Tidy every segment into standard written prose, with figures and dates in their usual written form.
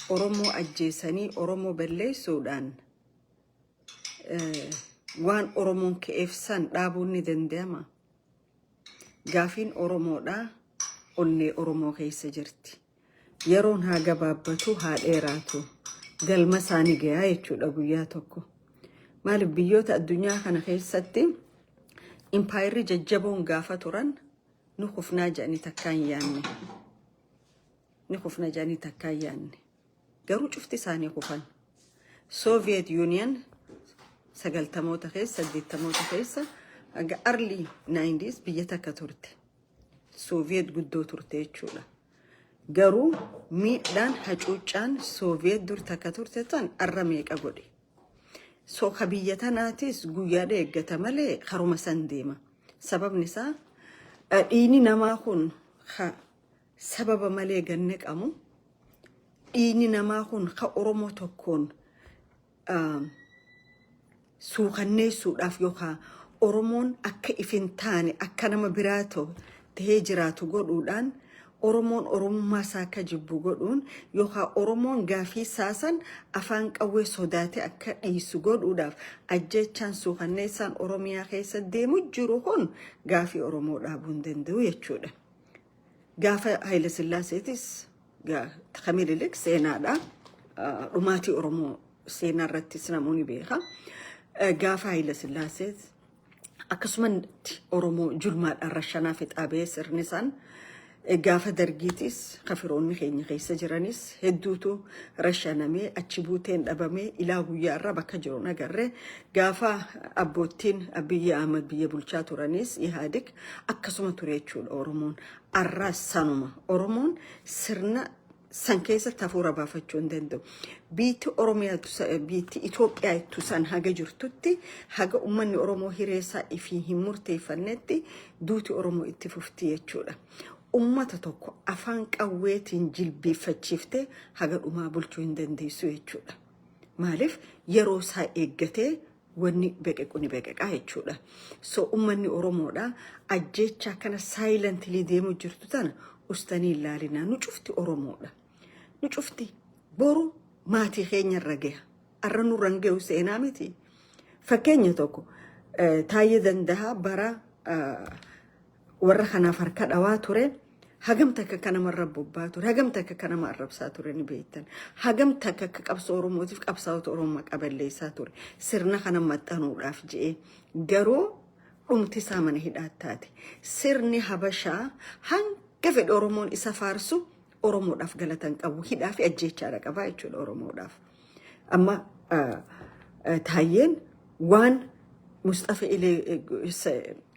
Oromoo ajjeesanii Oromoo balleessuudhaan waan Oromoon keefsan dhaabuun ni danda'ama. Gaafiin Oromoodhaa onnee Oromoo keessa jirti. Yeroon haa gabaabbatu haa dheeraatu galma isaanii gayaa jechuudha guyyaa tokko. Maaliif biyyoota addunyaa kana keessatti impaayirri jajjaboon gaafa turan nu kufnaa jedhanii takkaan yaanne. Garuu cufti isaanii kufan. Soviet Union sagaltamoota keessa, 80moota keessa aga early 90s biyya takka turte. Soviet guddoo turte jechuudha. Garuu miidhaan hacuuccaan Soviet dur takka turte tan arra meeqa godhe. So ka biyya tanaatis guyyaadha eeggata malee haruma san deema. Sababni isaa dhiini namaa kun sababa malee ganne qabu. Dhiini namaa kun ka Oromoo tokkoon suukanneessuudhaaf yookaan Oromoon akka ifin taane akka nama biraato tahee jiraatu godhuudhaan Oromoon Oromummaa isaa akka jibbu godhuun yookaan Oromoon gaafii saasan afaan qawwee sodaate akka dhiisu godhuudhaaf ajjechaan suukanneessaan Oromiyaa keessa deemu jiru kun gaafii Oromoo dhaabuu hin danda'u jechuudha. Gaafa Haile Sillaaseetis Kamililik seenaadha. Dhumaatii Oromoo seenaa irrattis namoonni beeka. Gaafa Haile Sillaaseet akkasumatti Oromoo julmaadhaan rashanaa fixaabee sirni isaan gaafa dargiitis kafiroonni keenya keessa jiranis hedduutu rashanamee achi buuteen dhabamee ilaa guyyaa irra bakka jiru nagarree gaafa abboottiin Abiyyi Ahmad biyya bulchaa turanis Ihaadik akkasuma ture jechuudha Oromoon arraas sanuma Oromoon sirna san keessatti hafuura baafachuu hin danda'u. Biitti Oromiyaa biitti Itoophiyaa tusan haga jirtutti haga ummanni Oromoo hireessaa ifii hin murteeffannetti duuti Oromoo itti fufti jechuudha. Ummata tokko afaan qawweetiin jilbeeffachiiftee haga dhumaa bulchuu hin dandeessu jechuudha. Maaliif yeroo isaa eeggatee wanni beqequni beqeqaa jechuudha. So ummanni Oromoodhaa ajjeechaa kana saayilantili deemu jirtu tana ustaanii ilaalinaa nu cufti Oromoodha. Nu cufti boru maatii keenya irra gaha. Arra nu range'u seenaa miti. Fakkeenya tokko Taayyee Danda'a bara warra kanaaf harka dhawaa ture. Hagam takka kana marra bobbaa ture. Hagam takka kana marrabsaa ture ni beektan. Hagam takka qabsoo Oromootiif qabsaa'ota Oromoo qaballeessaa ture. Sirna kana maxxanuudhaaf je'ee garuu dhumti isaa mana hidhaatti. Sirni Habashaa hanga fedhe Oromoon isa faarsu Oromoodhaaf galatan qabu. Hidhaa fi ajjeechaadha qabaa jechuudha Oromoodhaaf. Amma Taayyeen waan Mustafa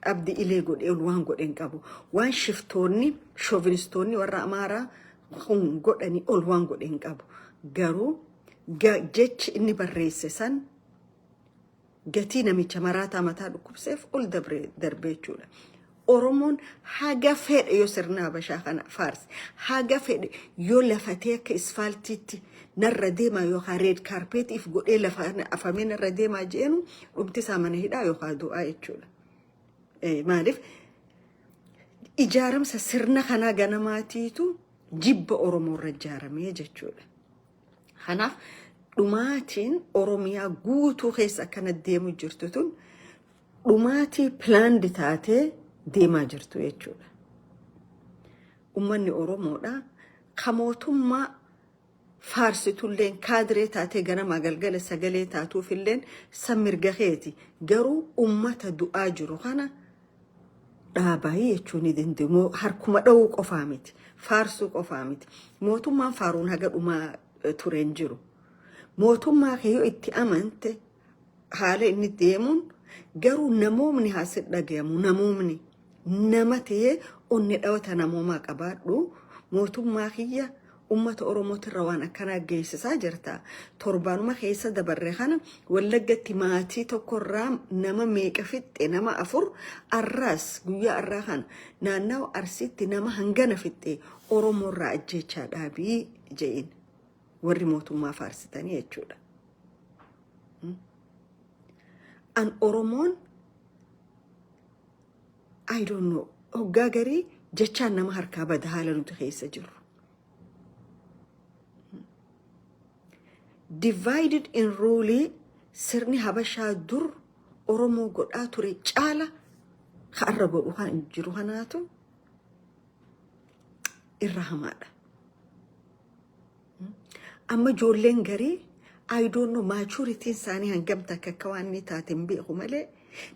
Abdi Ilee godhee waan godhen qabu. Waan shiftoonni, shoovinistoonni warra Amaaraa kun godhanii ol waan godhen qabu. Garuu jechi inni barreesse san gatii namicha maraataa mataa dhukkubseef ol darbee jechuudha. Oromoon haga fedhe yoo sirna Habashaa kana faarse haga fedhe yoo lafatee akka isfaaltiitti narra deemaa yookaan reed kaarpeetiif godhee lafa afamee narra deemaa jeenu dhumti isaa mana hidhaa yookaan du'aa jechuudha. Maaliif ijaaramsa sirna kanaa ganamaatiitu jibba Oromoo irra ijaaramee jechuudha. Kanaaf dhumaatiin Oromiyaa guutuu keessa akkana deemu jirtu tun dhumaatii pilaandi taatee deemaa jirtu jechuudha. Ummanni Oromoodha ka mootummaa faarsitulleen kaadiree taatee ganama galgala sagalee taatuufilleen san mirga keeti. Garuu ummata du'aa jiru kana dhaabayii jechuun ni danda'u. Harkuma dha'uu qofaa miti. Faarsuu qofaa miti. Mootummaan faaruun haga dhumaa tureen jiru. Mootummaa yoo itti amante haala inni deemuun garuu namoomni haasid dhagayamu namoomni nama ta'ee onni dhawata namoomaa qabaadhu mootummaa kiyya ummata Oromootirra waan akkanaa geessisaa jirta. Torbaanuma keessa dabarre kana Wallaggatti maatii tokkorraa nama meeqa fixxe nama 4 arraas guyyaa arraa kana naannoo Arsiitti nama hangana fixxe Oromoorraa ajjeechaa dhaabii je'in warri mootummaa faarsitanii jechuudha. An Oromoon I don't know hoggaa garii jechaan nama harkaa bada haala nuti keessa jiru. divided in rule sirni habashaa dur oromoo godhaa ture caala har'a godhu kan jiru kanaatu irra hamaadha. Amma ijoolleen garii I don't know maturity isaanii hangam takka waan ni taateen beeku malee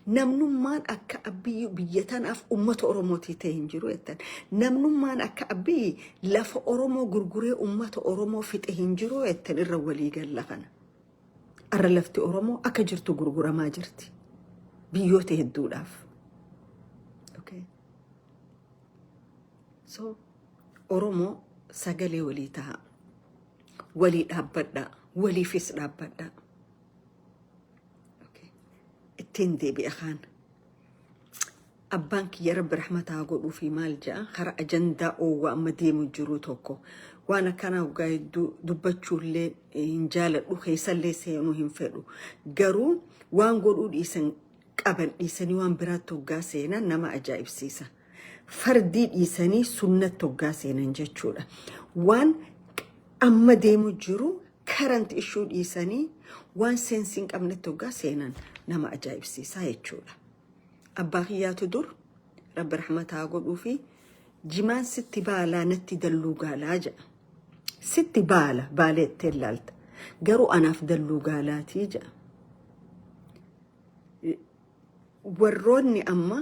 namnummaan akka abbii biyyatanaaf ummata Oromooti ta'e hin jiru jettan. Namnummaan akka abbii lafa Oromoo gurguree ummata Oromoo fixe hin jiru jettan irra walii galla kana. Arra lafti Oromoo akka jirtu gurguramaa jirti. Biyyoota hedduudhaaf. Okay. So Oromoo sagalee walii ta'a. Walii dhaabbadha. Waliifis dhaabbadha. ittiin deebi'a kaan. Abbaan kiyya Rabbi rahmataa godhuu fi maal ja'a hara ajandaa oowwaa amma deemu jiru tokko waan akkana ugaa dubbachuullee hin jaaladhu keessallee seenuu hin fedhu. Garuu waan godhuu dhiisan qaban dhiisanii waan biraatti hoggaa seenan nama ajaa'ibsiisa. Fardii dhiisanii sunnatti hoggaa seenan jechuudha. Waan amma deemu jiru current issue dhiisanii waan seensi hin qabnetti hoggaa seenan nama ajaa'ibsiisaa jechuudha. Abbaa kiyyaatu dur Rabbi rahmataa godhuu fi jimaan sitti baalaa natti dalluu gaalaa jedha. Sitti baaleettee ilaalta. Garuu anaaf dalluu gaalaatii jedha. Warroonni amma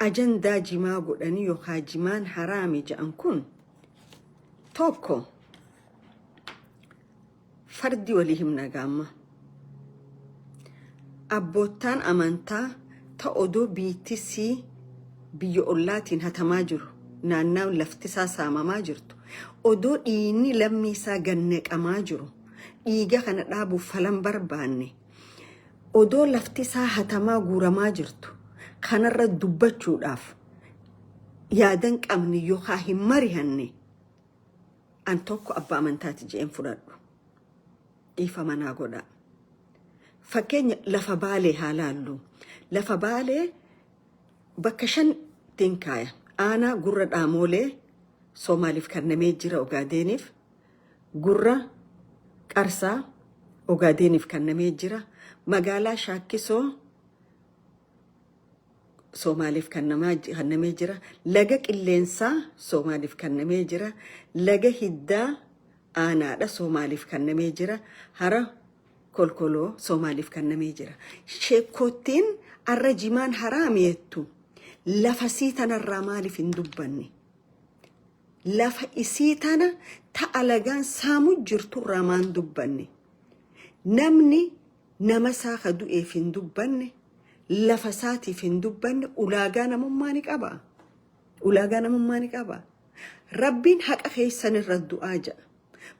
ajandaa jimaa godhanii yookaan jimaan haraami jedhan kun tokko fardi walii himna gaamma. Abboottaan amantaa ta odoo biittisii biyya ollaatiin hatamaa jiru naannaan laftisaa saamamaa jirtu odoo dhiinni lammiisaa ganneqamaa jiru dhiiga kana dhaabuuf falan barbaanne odoo laftisaa hatamaa guuramaa jirtu kanarra dubbachuudhaaf yaadan qabni yookaan hin marihanne an tokko abbaa amantaati je'een fudhadhu dhiifa manaa godhaa. Fakkeenya lafa baalee haalaallu. Lafa baalee bakka 5 tinkaaya. Aanaa gurra dhaamolee Soomaaliif kannamee jira Ogaadeeniif. Gurra Qarsaa Ogaadeeniif kannamee jira. Magaalaa Shaakkisoo Soomaaliif kannamee jira. Laga Qilleensaa Soomaaliif kannamee jira. Laga Hiddaa Aanaadha Soomaaliif kannamee jira. Hara kolkoloo Soomaaliif kannamee jira. Sheekottiin arra jimaan haraamiettu lafa sii tanarraa maaliif hin dubbanne? Lafa isii tana ta'a lagaan saamu jirtu irraa maan dubbanne? Namni nama isaa ka du'eef hin dubbanne, lafa isaatiif hin dubbanne ulaagaa namummaa ni qaba. Ulaagaa namummaa ni qaba. Rabbiin haqa keessan irra du'aa ja'a.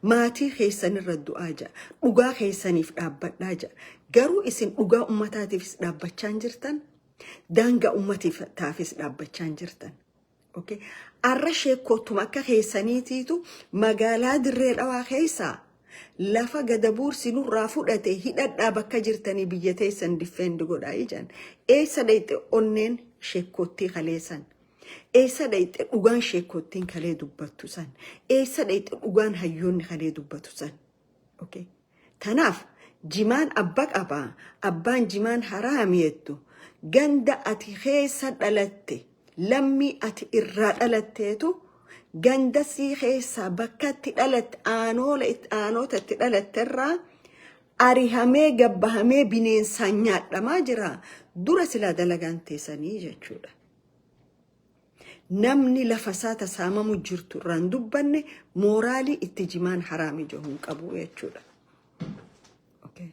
Maatii keessan irra du'aa ja'a. Dhugaa keessaniif dhaabbadhaa ja'a. Garuu isin dhugaa ummataatiifis dhaabbachaa jirtan, daangaa ummataafis dhaabbachaa jirtan. Okay? Arra sheekottuma akka keessaniitiitu magaalaa Dirree Dhawaa keessaa lafa Gadabuursi nurraa fudhate hidhadhaa bakka jirtanii biyya teessan difeendi godhaa ijaan. Eessa dhayxe onneen sheekottii kaleessan? Eessa dhayxe dhugaan sheekottiin kalee dubbattu san? Eessa dhayxe dhugaan hayyoonni kalee dubbatu san? Okay? Tanaaf jimaan abba qabaa, abbaan jimaan haraamiettu ganda ati keessa dhalatte lammii ati irraa dhalatteetu ganda sii keessa bakka itti dhalatte aanoota itti dhalatterraa arihamee gabbahamee bineensaan nyaadhamaa jira. Dura silaa dalagaan teessanii jechuudha. Namni lafa isaa tasaamamu jirtu irraan dubbanne mooraalii itti jimaan haraami jiru qabu jechuudha. Okay.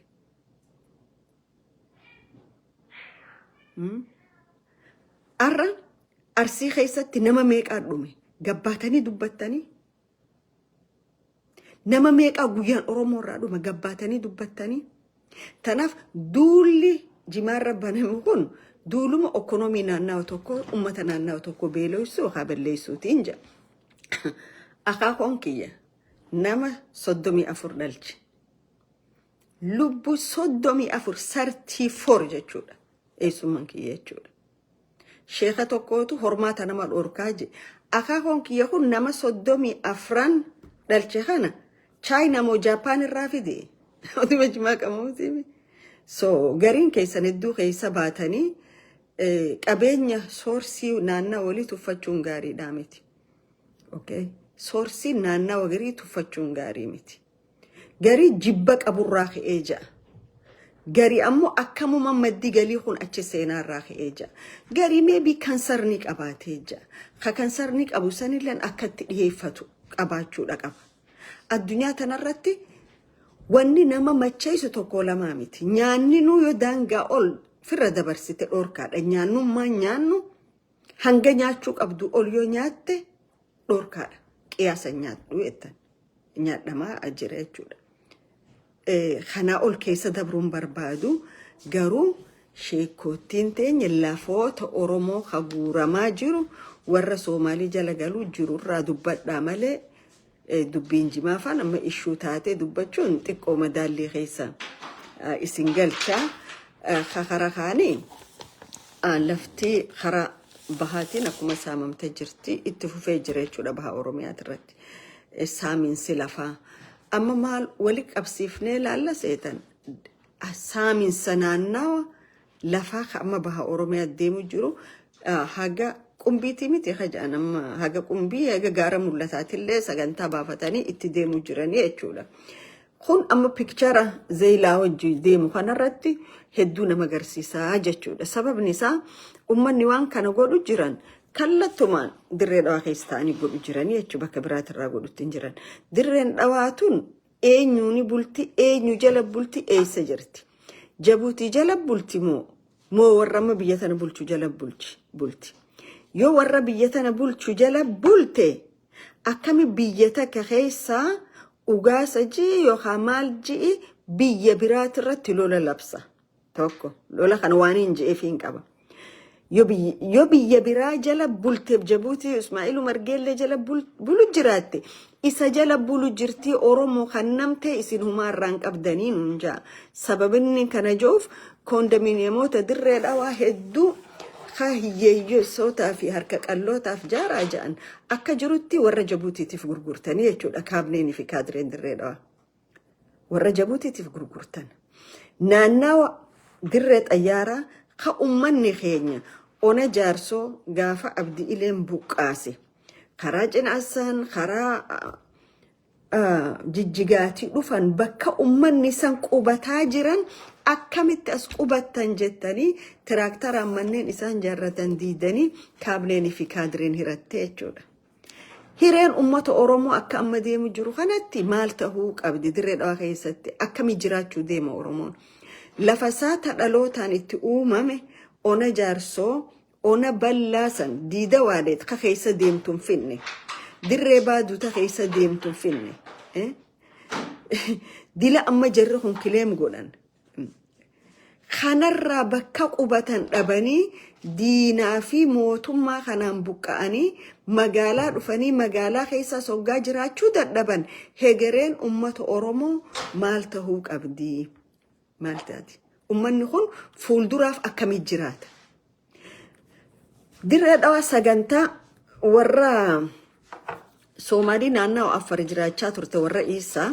Arra Arsii keessatti nama meeqaa dhume gabbaatanii dubbattanii? Nama meeqaa guyyaan Oromoo irraa dhume gabbaatanii dubbattanii? Tanaaf duulli jimaarra baname kun duuluma ekonomii naannawaa tokko ummata naannawaa tokko beelooysuu haa balleessuutiin jedha. Akaakoon kiyya nama 34 dhalche. Lubbu 34 34 jechuudha. Eessummaan kiyya jechuudha. Sheekha tokkootu hormaata nama dhorkaa je. Akaakoon kiyya kun nama 34 dhalche kana China mo Japan rafide. Odi majma kamuti. So garin keessa hedduu keessa baatanii qabeenya soorsii naannaa walii tuffachuun gaariidha miti. Okay? Soorsii naannaa wagarii tuffachuun gaarii miti. Garii jibba qaburraa ka'ee ja'a. Garii ammoo akkamuma maddi galii kun achi seenaarraa ka'ee ja'a. Garii meebii kansarni qabaatee ja'a. Ka kansarni qabu sanillee akkatti dhiyeeffatu qabaachuudha qaba. Addunyaa tanarratti wanni nama macheessu tokko lamaa miti. Nyaanni nuu yoo daangaa ol firra dabarsite dhorkaadha. Nyaannummaan nyaannu hanga nyaachuu qabdu ol yoo nyaatte dhorkaadha. Qiyaasa nyaadhu jettan. Nyaadhamaa ajjira jechuudha. Kana ol keessa dabruun barbaadu garuu sheekootiin teenya lafoota Oromoo haguuramaa jiru warra Soomaalii jala galuu jirurraa dubbadhaa malee dubbiin jimaa afaan amma ishuu taatee dubbachuun xiqqoo madaallii keessa isin galchaa kakara kaanii laftii karaa bahaatiin akkuma saamamtee jirti itti fufee jira jechuudha baha Oromiyaa irratti saamiinsi lafaa amma maal wali qabsiifnee laalla seetan saamiinsa naannawa lafaa amma baha Oromiyaa deemu jiru haga qumbiitii miti hajaan amma haga qumbii haga gaara mul'ataatillee sagantaa baafatanii itti deemu jiranii jechuudha. Kun amma pikchara zeelaa wajji deemu kanarratti hedduu nama agarsiisaa jechuudha. Sababni isaa ummanni waan kana godhu jiran kallattumaan dirree dhawaa keessa ta'anii godhu jiranii jechuudha bakka biraatirraa godhutti hin jiran. Dirreen dhawaatuun eenyuuni bulti eenyu jala bulti eessa jirti. Jabuutii jala bulti moo warra amma biyya tana bulchu jala bulti. Yoo warra biyya tana bulchu jala bulte akkami biyya takka keessaa ugaasa ji'i yookaan maal ji'i biyya biraatirratti lola labsa. Tokko lola kan waan hin ji'eef hin qaba. Yoo biyya biraa jala bulteef Jabuutii Ismaa'iil Margeellee jala bulu jiraatte isa jala bulu jirtii Oromoo kan namtee isin humaarraan qabdanii nuun jaa. Sababni kana joof koondominiyemoota dirree dhawaa hedduu hiyyeeyyosotaa fi harka qallootaaf jaaraa ja'an akka jirutti warra Jabuutiitiif gurgurtanii jechuudha kaabneenii fi kaadireen dirree dhawaa. Warra Jabuutiitiif gurgurtan. Naannawa dirree xayyaaraa ka ummanni keenya ona jaarsoo gaafa abdi ileen buqqaase karaa cinaasan karaa jijjigaatii dhufan bakka ummanni san qubataa jiran akkamitti as qubattan jettanii tiraaktaraan manneen isaan jaarratan diidanii kaabneenii fi kaadireen hirattee jechuudha. Hireen ummata Oromoo akka amma deemu jiru kanatti maal ta'uu qabdi dirree dhawaa keessatti akkamii jiraachuu deema Oromoon. Lafa isaa dhaalootaan itti uumame ona jaarsoo ona ballaasan diida waadeet ka keessa deemtuun finne dirree baaduuta keessa deemtuun finne dila amma jarri kun kileem godhan kanarraa bakka qubatan dhabanii diinaa fi mootummaa kanaan buqqa'anii magaalaa dhufanii magaalaa keessa soggaa jiraachuu dadhaban hegereen ummata Oromoo maal ta'uu qabdi. Maltaati. Ummanni kun fuulduraaf akkamii jiraata. Dirree dhawaa sagantaa warra Soomaalii naannawaa Afar jiraachaa turte warra Isaa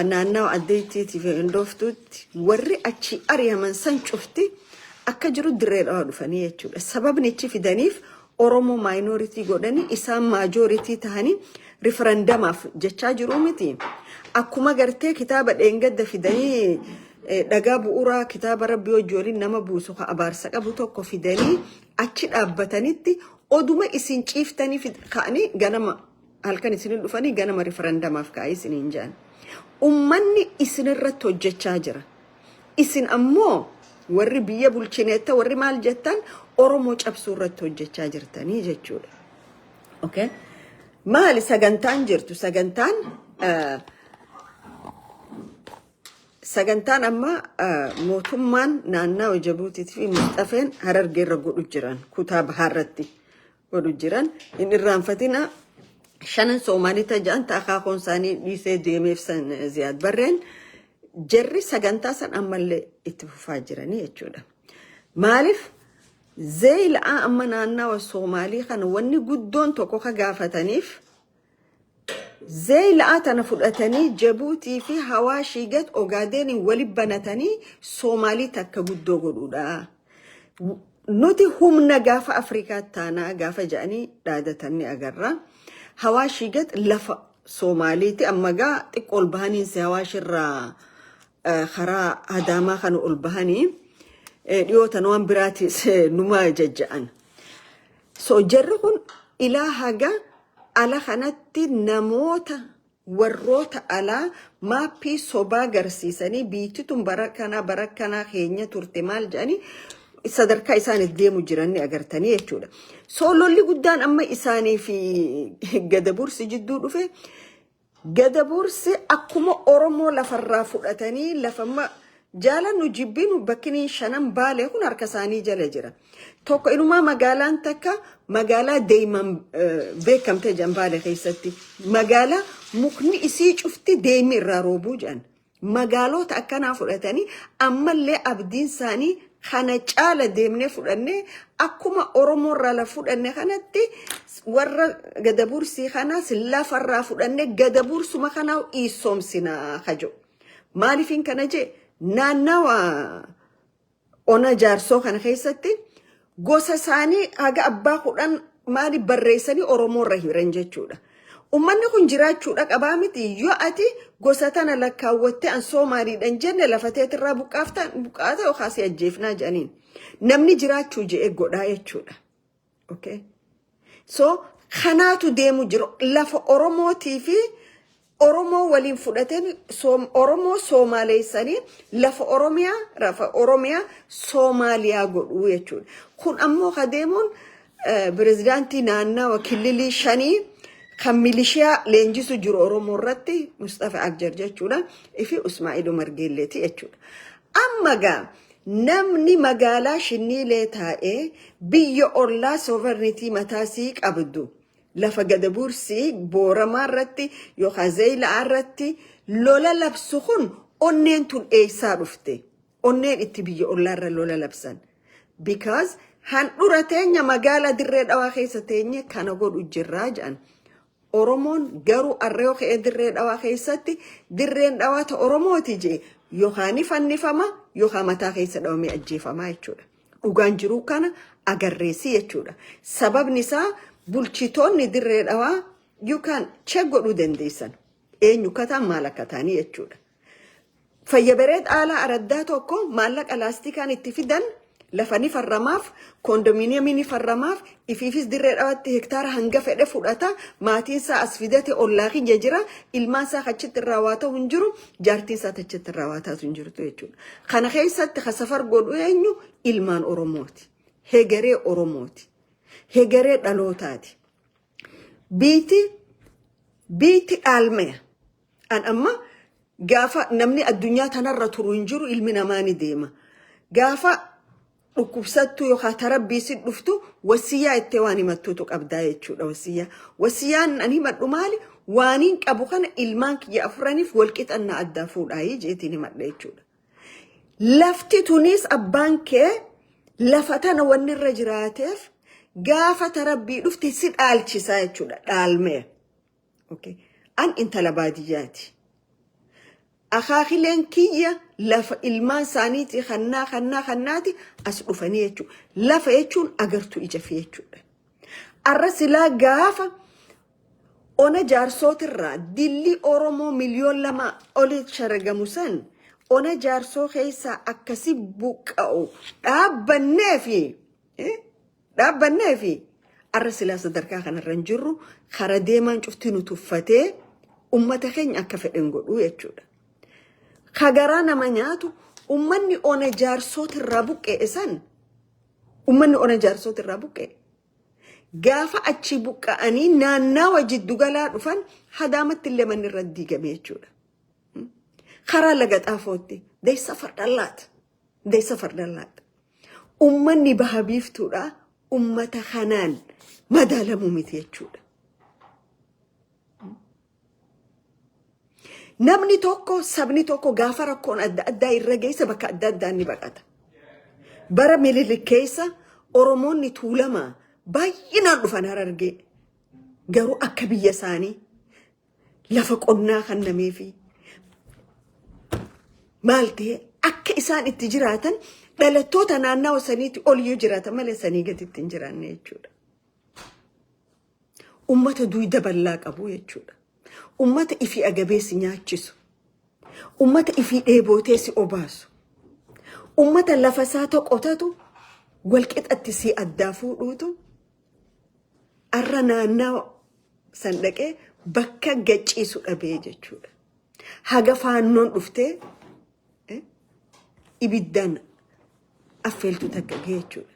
naannawaa addeettiitiif hindooftuutti warri achi ari'aman san cufti akka jiru dirree dhawaa dhufanii jechuudha. Sababni ichi fidaniif Oromoo maayinooritii godhanii isaan maajooritii tahanii riferendamaaf jechaa jiru miti. Akkuma gartee kitaaba dheengadda fidanii dhagaa bu'uuraa kitaaba Rabbii wajjooliin nama buusu abaarsa qabu tokko fidanii achi dhaabbatanitti oduma isin ciiftanii ka'anii ganama halkan isin dhufanii ganama riferendamaaf ka'anii isin hin jaan. Ummanni isinirratti hojjechaa jira. Isin ammoo warri biyya bulchineetta warri maal jettan Oromoo cabsuu irratti hojjechaa jirtanii jechuudha. Okay? Maali sagantaan jirtu sagantaan amma mootummaan naannawaa Jabuutiitii fi Mustafeen Harargeerra godhu jiran kutaa bahaarratti godhu jiran hin irraanfatina shanan Soomaalii ta'an taakaakoon isaanii dhiisee deemeef san Ziyaad Barreen jarri sagantaa san ammallee itti fufaa jiranii jechuudha. Maaliif zeelaa amma naannawaa Soomaalii kana wanni guddoon tokko ka gaafataniif زي لقاتنا فلقتني جبوتي في هواشي جت أوغاديني ولبنتني سومالي تكا قدو قدودا نوتي هم نقاف أفريكا تانا قاف جاني دادتني أقرر هواشي جت لفا سوماليتي أما قا تقول بهاني سهواشي الرا خرا هداما خانو قول بهاني ديوتا نوان براتي نما ججان سو جرقون إلى هاقا على خانتي نموتا وروتا على ما بي صوبا غرسيساني بيتتم بركانا خينيا ترتمال جاني صدركا إساني الديمو جيراني أغرتاني يجودا سولو اللي قدان أما إساني في قدبورسي جدو رفي قدبورسي أكما أورمو لفرا فؤتاني لفما جالا نجيبينو بكني شنم بالي هون أركساني جالا جرا توقع إنو ما مقالان تكا مقالا دايما بيكم تجان بالي خيستي مقالا مكني إسي شفتي دايمي راروبو جان مقالو تأكنا فؤتاني أما اللي أبدين ساني خانا جالا دايمني فؤتاني أكما أورمو رالا فؤتاني خانتي ورا قدبورسي خانا سلا فرا فؤتاني قدبورسو ما خاناو إيسوم سنا خجو مالي فين كان جي نانوا أنا جارسو خان خيستي غوسا ساني هاga أبا خودان مالي بريساني أورومو رهيرنجة چودا أماني خون جرات چودا قبامتي يو أتي غوسا تانا لكاوتي أن سومالي دنجن لفتيت الرا بقاتا وخاسي أجيفنا جانين نمني جرات چو جي غوداية چودا أوكي سو خاناتو ديمو جرو لفا أورومو تيفي أورومو ولين فلتين أورومو سومالي سني لف أوروميا رف أوروميا سوماليا قلوا يجون خون أمو خديمون بريزيدانتي نانا وكللي شاني خميليشيا لينجسو جرو أورومو رتي مصطفى أكجر جونا إفي إسماعيل مرجيلتي يجون أما جا نمني مقالا شني ليتها بيو أولا سوفرنيتي متاسيك أبدو لفا قدبورسي بورا مارتي يوخا زي لعرتي لولا لبسخون أنين تون إيسا رفتي أنين اتبيو أولار لولا لبسان because هان أورتين مقالة درين أواخيستين كان أقول أجراجان أورومون قارو الريوخ درين أواخيستي درين أوات أوروموتي جي يوخاني فنفما يوخا متاخيست أومي أجيفما يجودا وغانجرو كان أغريسي يجودا سبب نسا bulchitoonni dirree dhawaa yookaan chegodhu dandeessan eenyu kataan maalakataanii jechuudha. Fayyabareed haala araddaa tokko maallaqa laastikaan itti fidan lafani farramaaf kondominiyeemii farramaaf ifiifis dirree dhawaatti hektaara hanga fedhe fudhata maatiinsaa as fidate ollaakin jira ilmaansaa achitti irraa waa ta'u hin jiru jaartiinsaa achitti irraa waa ta'u hin jirtu jechuudha. Kana keessatti kasafar godhu eenyu ilmaan Oromooti. Hegeree Oromooti. Hegeree dhalootaati. Biiti dhaalmaya. An amma gaafa namni addunyaa tanarra turu hin jiru ilmi namaa ni deema. Gaafa dhukkubsattu yookaan tarabbiisi dhuftu wasiyyaa itti waan himattuutu qabdaa jechuudha wasiyyaa. Wasiyyaan ani himadhu maali? Waaniin qabu kana ilmaan kiyya afuraniif walqixannaa addaa fuudhaa jeetiin himadha jechuudha. Lafti tunis abbaan kee lafa tana wanni irra jiraateef gaafa tarabbii dhufti si dhaalchisaa jechuudha dhaalmee. Okay. An intala baadiyyaati. Akaakileen kiyya lafa ilmaan saaniiti kannaati as dhufanii jechuudha. Lafa jechuun agartuu ija fi jechuudha. Arra silaa gaafa ona jaarsootirraa dilli Oromoo miliyoon 2 oli sharagamu san ona jaarsoo keessaa akkasi buqqa'u dhaabbannee fi arra silaa sadarkaa kanarra hin jirru kara deemaan cufti nu tuffatee ummata keenya akka fedhen godhuu jechuudha. Kagaraa nama nyaatu ummanni ona jaarsootirraa buqqee san ummanni ona jaarsootirraa buqqee gaafa achi buqqa'anii naannawa jiddu galaa dhufan hadaamatti illee manni irra diigame jechuudha. Karaa laga xaafootti deessa fardallaat. Ummanni baha biiftuudha ummata kanaan madaalamu miti jechuudha. Namni tokko sabni tokko gaafa rakkoon adda addaa irra geessa bakka adda addaa ni baqata. Bara Minilik keessa Oromoonni tuulamaa baay'inaan dhufan Harargee garuu akka biyya isaanii lafa qonnaa kan nameefi maalti akka isaan itti jiraatan dhalattoota naannoo saniitti ol yoo jiraatan malee sanii gadi itti hin jiraanne jechuudha. Ummata duwida bal'aa qabu jechuudha. Ummata ifi agabeessi nyaachisu. Ummata ifi dheebooteessi obaasu. Ummata lafa isaa qotatu walqixatti si addaa fuudhuutu arra naannoo sandaqee bakka gacciisu dhabee jechuudha. Haga faannoon dhuftee ibiddaan affeeltu takka jechuudha.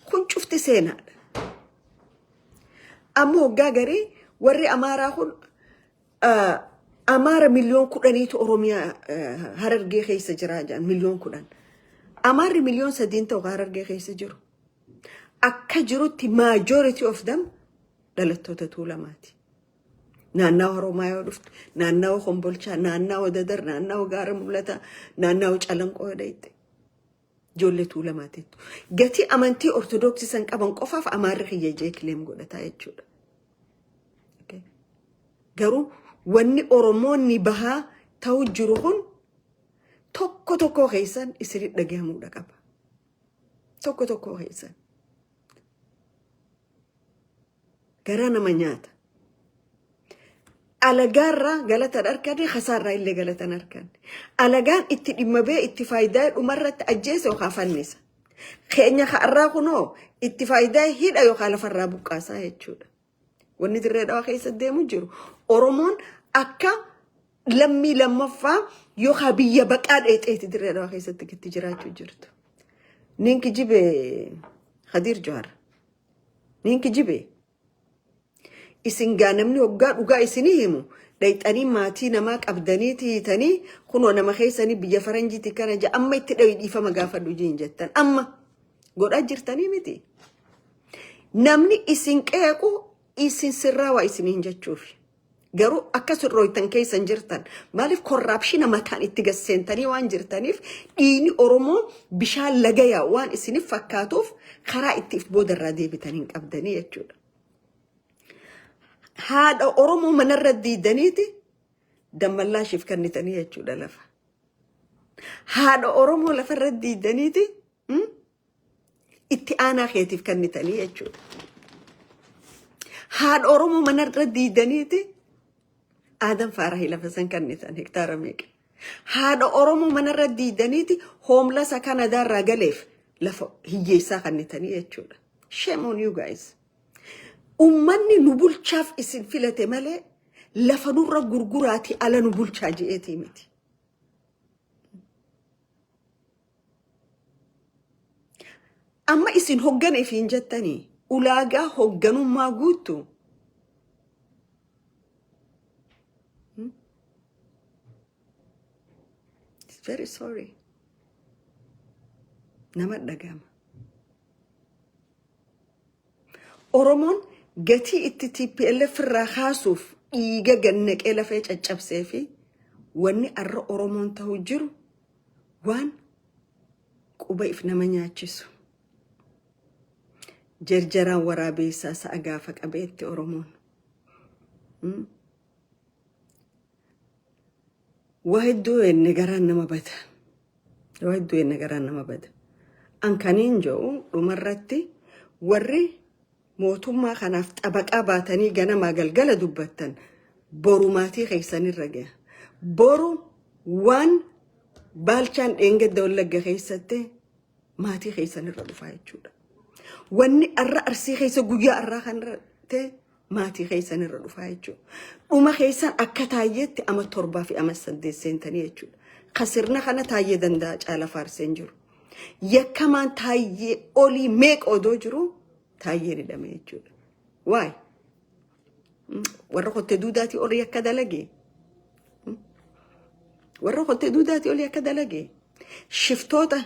Kun cufti seenaadha. Amma hoggaa garii warri Amaaraa kun Amaara miliyoon 10 Oromiyaa Harargee keessa jira jedhan miliyoon 10. Amaarri miliyoon 3 ta'u Harargee keessa jiru. Akka jirutti majority of them dhalattoota Tuulamaati. Naannawaa Oromiyaa yoo dhuftu, naannawaa Kombolchaa, naannawaa Dadar, naannawaa Gaara Mul'ataa, naannawaa Calanqoo dhayte. Ijoollee Tuulamaatiitu. Gatii amantii Ortodoksii san qaban qofaaf Amaarri kiyya jee kileem godhataa jechuudha. Garuu wanni Oromoonni bahaa ta'u jiru kun tokko keessan isin dhagahamuudha qaba. Tokko keessan. Garaa nama nyaata. Alagaarraa galata arganii khasaarraa illee galata arganii. Alagaan itti dhimma bee itti faayidaa dhumarratti ajjeese yookaan fannisa. Keenya har'aa kunoo itti faayidaa hidha yookaan lafarraa buqqaasaa jechuudha. Wanni dirree dhawaa keessa deemu jiru. Oromoon akka lammii lammaffaa yookaan biyya baqaa dheeteeti dirree dhawaa keessatti gitti jiraachuu jirtu. Ninki jibee Khadir Johar. Ninki jibee. Isin gaanamni hoggaa dhugaa isinii himu. Dhayxanii maatii namaa qabdanii tiitanii kunoo nama keessanii biyya faranjiiti kana jaa amma itti dhawi dhiifama gaafadhu jiin jettan. Amma godhaa jirtanii miti. Namni isin qeequ isin sirraa waa isiniin jechuufi. Garuu akka sirrooytan keessan jirtan maaliif korraapshina mataan itti gasseentanii waan jirtaniif dhiini Oromoo bishaan lagayaa waan isiniif fakkaatuuf karaa ittiif boodarraa deebitanii qabdanii jechuudha. Haadha Oromoo manarra diidaniiti dammallaashiif kannitanii jechuudha lafa. Haadha Oromoo lafarra diidaniiti itti aanaa keetiif kannitanii jechuudha. Haadha Oromoo manarra diidaniiti Adam Faarahi lafa san kannitan hektaara meeqa. Haadha Oromoo manarra diidaniiti hoomlasa Kanadaarraa galeef lafa hiyyeessaa kannitanii jechuudha. Shame on you guys. Ummanni nu bulchaaf isin filate malee lafa nurra gurguraati ala nu bulchaa je'eetii miti. Amma isin hogganeef hin jettanii ulaagaa hogganummaa guutu. Very sorry. Nama dhagama. Oromoon gatii itti TPLF irraa kaasuuf dhiiga gannaqee lafee caccabsee fi wanni arra Oromoon ta'u jiru waan quba if nama nyaachisu. Jarjaraan waraabeessaa sa'a gaafa qabeetti Oromoon. Wahedduu enne garaan nama bada. Wahedduu enne garaan nama bada. Ankaniin jiru dhumarratti warri mootummaa kanaaf xabaqaa baatanii ganamaa galgala dubbattan boru maatii keessanirra ga'a. Boru waan baalchaan dheengadda wallagga keessatti maatii keessanirra dhufaa jechuudha. Wanni arra arsii keessa guyyaa arraa kanarra ta'e maatii keessanirra dhufaa jechuudha. Dhuma keessan akka taayyeetti ama 7 fi ama 8 seentanii jechuudha. Kasirna kana taayyee danda'a caala faarseen jiru. Yakkamaan taayyee olii meeqa odoo jiru taayyee hidhame jechuudha. Waay? Warra qottee duudaatii olii akka dalagee. Warra qottee duudaatii olii akka dalagee. Shiftoota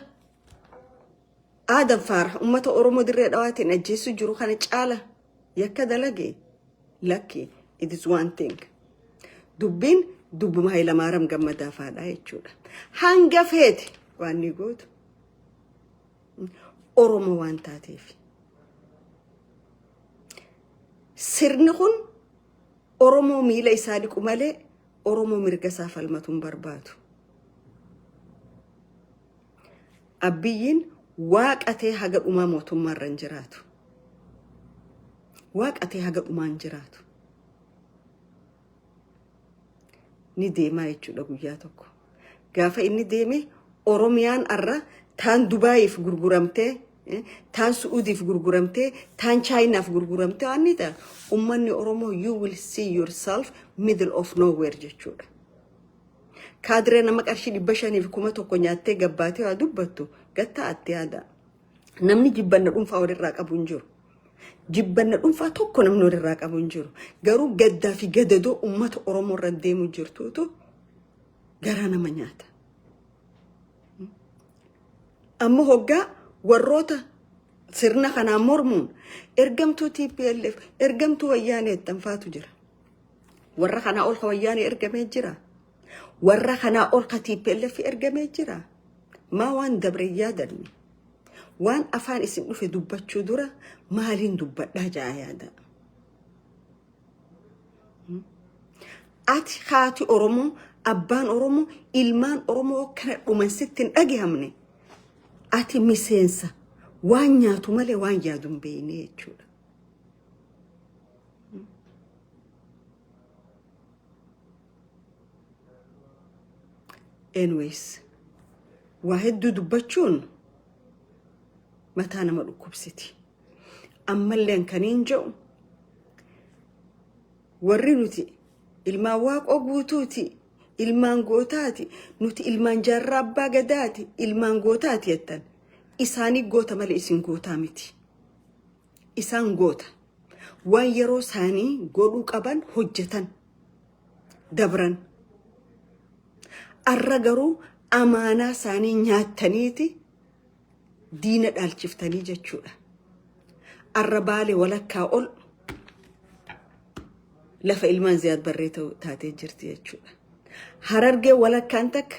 Adam Faarahi ummata Oromoo dirree dhawaatiin ajjeessu jiru kana caala yakka dalagee. Lucky, it is one thing. Dubbiin dubbuma Hayilamaariyaam Gammadaa faadhaa jechuudha. Hanga feete waan ni gootu. Oromoo waan taateef. Sirni kun Oromoo miila isaa dhiqu malee Oromoo mirga isaa falmatu hin barbaadu. Abiyyiin waaqatee haga dhumaa mootummaarra hin jiraatu. Waaqatee haga dhumaa hin jiraatu. Ni deemaa jechuudha guyyaa tokko. Gaafa inni deeme Oromiyaan arra taan Dubaayiif gurguramtee, taan Suudiif gurguramtee, taan Chaayinaaf gurguramtee waan ni ta'a. Ummanni Oromoo you will see yourself middle of nowhere jechuudha. Kaadire nama qarshii 500,000 nyaattee gabbaatee waa dubbattu gatta'attee yaada. Namni jibbanna dhuunfaa walirraa qabu hin jiru. Jibbanna dhuunfaa tokko namni walirraa qabu hin jiru. Garuu gaddaa fi gadadoo ummata Oromoo irra deemu jirtuutu garaa nama nyaata. Amma hoggaa warroota sirna kanaan mormuun ergamtuu TPLF ergamtuu wayyaanee tanfaatu jira. Warra kanaa ol wayyaanee ergamee jira. Warra kanaa ol TPLF ergamee jira. Maa waan dabre yaadanne. Waan afaan isin dhufe dubbachuu dura maaliin dubbadhaa jaa yaada. Ati haati Oromoo, abbaan Oromoo, ilmaan Oromoo kana dhuman sitti hin dhagahamne. Ati miseensa waan nyaatu malee waan yaadu hin beekne jechuudha. Anyways, waa hedduu dubbachuun mataa nama dhukkubsiti. Ammallee kaniin jedhu warri nuti ilmaan waaqoo guutuuti, ilmaan gootaati, nuti ilmaan jaarraa abbaa gadaati, ilmaan gootaati jettan. Isaanii goota malee isin gootaa miti. Isaan goota. Waan yeroo isaanii godhuu qaban hojjetan. Dabran. Arra garuu amaanaa isaanii nyaattaniiti diina dhaalchiftanii jechuudha. Arra baalee walakkaa ol lafa ilmaan Ziyaad Barree taatee jirti jechuudha. Harargee walakkaan takka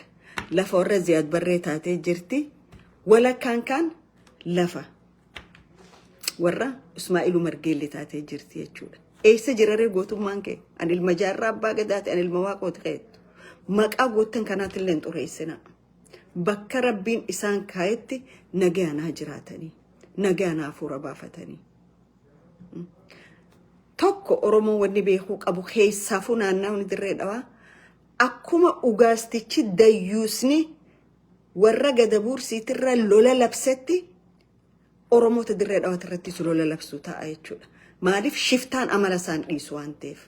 lafa warra Ziyaad Barree taatee jirti. Walakkaan kaan lafa warra Ismaa'ilu Margeellee taatee jirti jechuudha. Eessa jiraree gootummaan kee? An ilma jaarraa abbaa gadaati, an ilma waaqooti keetu. Maqaa gootan kanaatillee hin xureessina. Bakka Rabbiin isaan kaayetti nagaanaa jiraatanii, nagaanaa hafuura baafatanii. Tokko Oromoo wanni beekuu qabu keessaafuu naannawni dirree dhawaa akkuma ugaastichi dayyuusni warra Gadabuursiitirra lola labsetti Oromoota dirree dhawaati irratti lola labsuu ta'a jechuudha. Maaliif shiftaan amala isaan dhiisu waan ta'eef.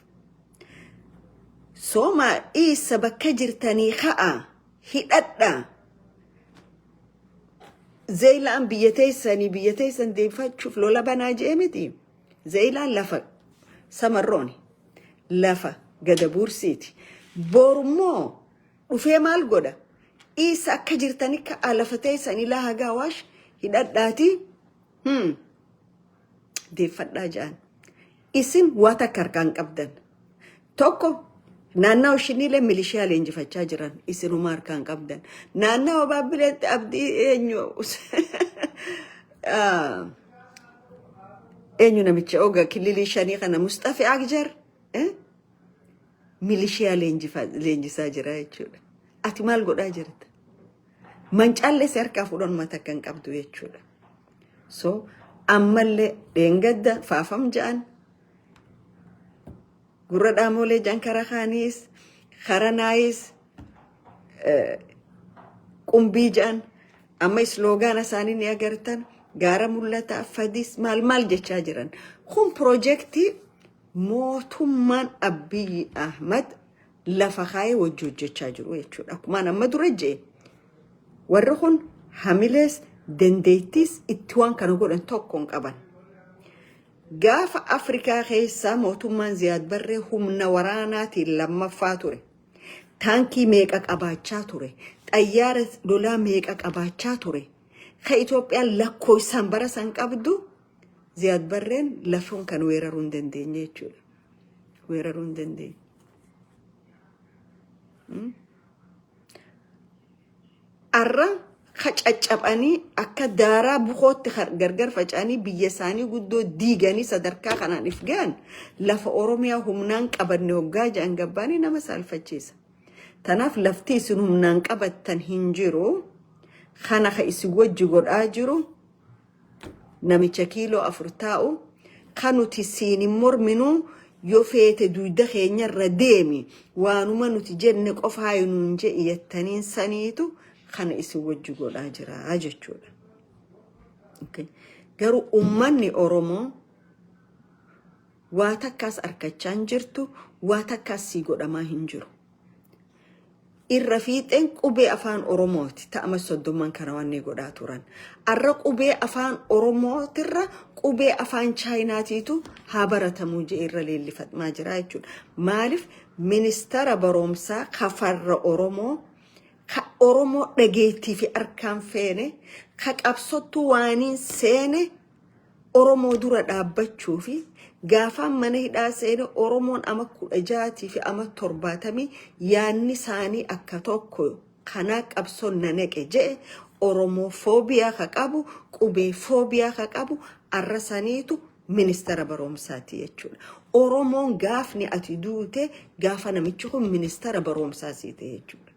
Sooma isa bakka jirtanii ka'a hidhadha. Zeelaan biyya teessan deeffachuuf lola banaa jee miti. Zeelaan lafa samarrooni, lafa Gadabuursiiti. Bormoo dhufee maal godha? Isa akka jirtanii ka'a lafa teessan ilaa hagaa waash hidhadhaati. Deeffadhaa jaan. Isin waa takka harkaan qabdan. Tokko naannoo ishiniilee milishiyaa leenjifachaa jiran isinuma harkaan qabdan. Naannoo Baabbileetti abdii eenyu namicha oga kililii shanii kana Mustafa Agjar milishiyaa leenjisaa jira jechuudha. Ati maal godhaa jirta? Mancaallee si harkaa fuudhan mata kan qabdu jechuudha. So ammallee dheengadda faafam ja'an gurra dhaamolee jaan karaa kaaniis karaa naayis qumbii ja'an amma isloogaana isaanii ni agartan gaara mul'ata fadis maal jechaa jiran. Kun piroojeektii mootummaan Abiyyi Ahmad lafa kaayee wajji hojjechaa jiru jechuudha. Akkuma amma dura jee warri kun hamilees dandeettis itti waan kana godhan tokkoon qaban. Gaafa Afrikaa keessaa mootummaan Ziyaad Barree humna waraanaatiin lammaffaa ture. Taankii meeqa qabaachaa ture. Xayyaara lolaa meeqa qabaachaa ture. Ka Itoophiyaan lakkoofsaan bara san qabdu Ziyaad Barreen lafoon kan weeraruu hin dandeenye jechuudha. Weeraruu hin dandeenye. Arra خچچبانی akka daaraa bukhootti gargar facanii biyya isaanii guddoo diiganii sadarkaa kanaan ifgaan lafa Oromiyaa humnaan qabanne hoggaa jaan gabbaanii nama saalfachiisa. Tanaaf lafti isin humnaan qabattan hin jiru. Kana ka isin wajji godhaa jiru namicha kiiloo 4 taa'u kanuti siin morminuu yoo feete duyda keenyarra deemi waanuma nuti jenne qofaa nuun je iyattaniin saniitu kana isin wajji godhaa jira jechuudha. Okay. Garuu ummanni Oromoo waa takkaas arkachaa hin jirtu, waa takkaas sii godhamaa hin jiru. Irra fiixeen qubee afaan Oromooti ta'ama soddomman kana wanni godhaa turan. Arra qubee afaan Oromootirra qubee afaan Chaayinaatiitu haa baratamuu je irra leellifatamaa jira jechuudha. Maaliif ministeera barumsaa kafarra Oromoo ka Oromoo dhageettii fi arkaan feene ka qabsottu waaniin seene Oromoo dura dhaabbachuu fi gaafaan mana hidhaa seene Oromoon ama 16 fi ama 70 yaanni isaanii akka tokko kana qabsoon nanaqe je Oromoo foobiyaa ka qabu qubee foobiyaa ka qabu arrasaniitu ministeera barumsaati jechuudha. Oromoon gaafni ati duute gaafa namichi kun ministeera barumsaa siite jechuudha.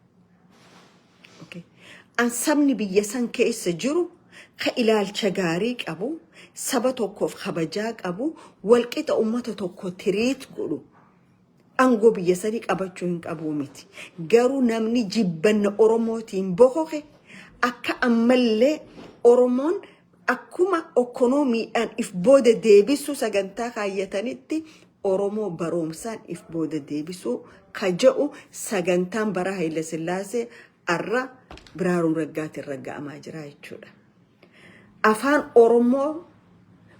An sabni biyya san keessa jiru ka ilaalcha gaarii qabu saba tokkoof kabajaa qabu walqixa ummata tokko tiriit godhu angoo biyya sanii qabachuu hin qabu miti. Garuu namni jibbanna Oromootiin bokoke akka ammallee Oromoon akkuma ekonomiidhaan if booda deebisuu sagantaa kaayyatanitti Oromoo barumsaan if booda deebisuu ka jedhu sagantaan bara Haile Sillaasee arra Biraaruu Raggaatiin ragga'amaa jira jechuudha. Afaan Oromoo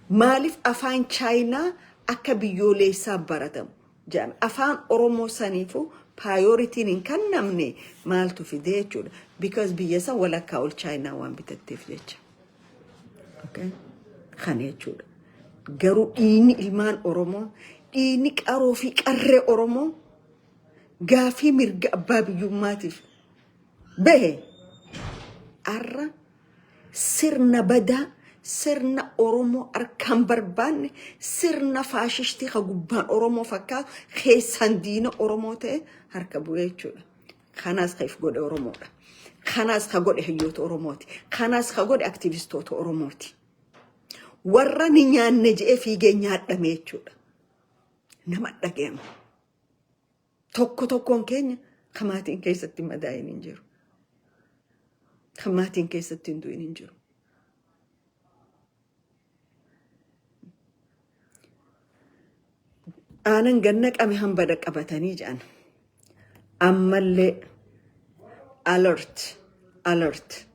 maaliif afaan Chaayinaa akka biyyoolessaa baratamu jedhame. Afaan Oromoo saniifu prioritiin hin kennamne maaltu fide jechuudha. Because biyya san walakkaa ol Chaayinaa waan bitatteef jecha. Okay? Kana jechuudha. Garuu dhiini ilmaan Oromoo, dhiini qaroo fi qarree Oromoo gaafii mirga abbaa biyyummaatiif bahe arra sirna badaa sirna Oromoo arkaan barbaanne sirna faashishtii ka gubbaan Oromoo fakkaatu keessan diina Oromoo ta'e harka bu'ee jechuudha. Kanaas ka if godhe Oromoodha. Kanaas ka godhe hayyoota Oromooti. Kanaas ka godhe aktivistoota Oromooti. Warra ni nyaanne je'ee fiigee nyaadhame jechuudha. Nama dhageema. Tokkoon keenya kamaatiin keessatti madaa'in hin jiru. Kamaatiin keessatti hin du'in hin jiru. Aanan ganna qame hambada qabatanii jedhan. Ammallee alert.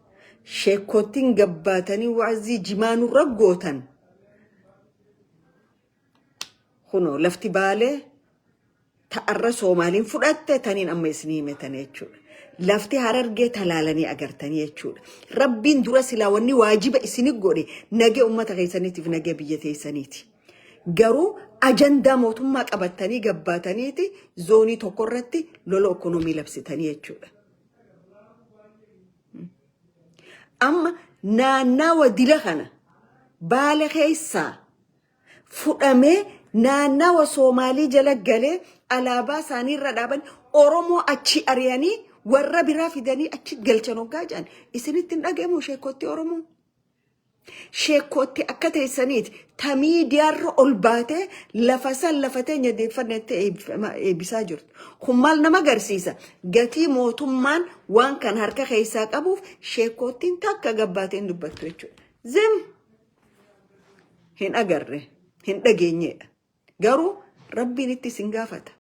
Sheekottiin gabbaatanii waazii jimaanu raggootan. Kunoo lafti baalee ta'arra Soomaaliin fudhatte taniin amma isinii himetan jechuudha. Lafti Harargee talaalanii agartanii jechuudha. Rabbiin dura silaa wanni waajiba isini godhe nagee ummata keessaniitiif nagee biyya teessaniiti. Garuu ajandaa mootummaa qabatanii gabbaataniiti zoonii tokko irratti lola ekonomii labsitanii jechuudha. Amma naannawa dila kana baala keessaa fudhamee naannawa Soomaalii jala galee alaabaa isaanii irra dhaaban Oromoo achi ari'anii warra biraa fidanii achi galchan hoggaa jedhan isinitti hin dhageemu sheekotti Oromoo. Sheekotti akka teessaniiti miidiyaarra ol baatee lafa san lafa teenya deeffannetti eebbisaa jirtu. Kun maal nama agarsiisa? Gatii mootummaan waan kan harka keessaa qabuuf sheekottiin takka gabbaateen dubbattu jechuudha. Zim hin agarre hin dhageenyedha. Garuu Rabbiin itti sin gaafata.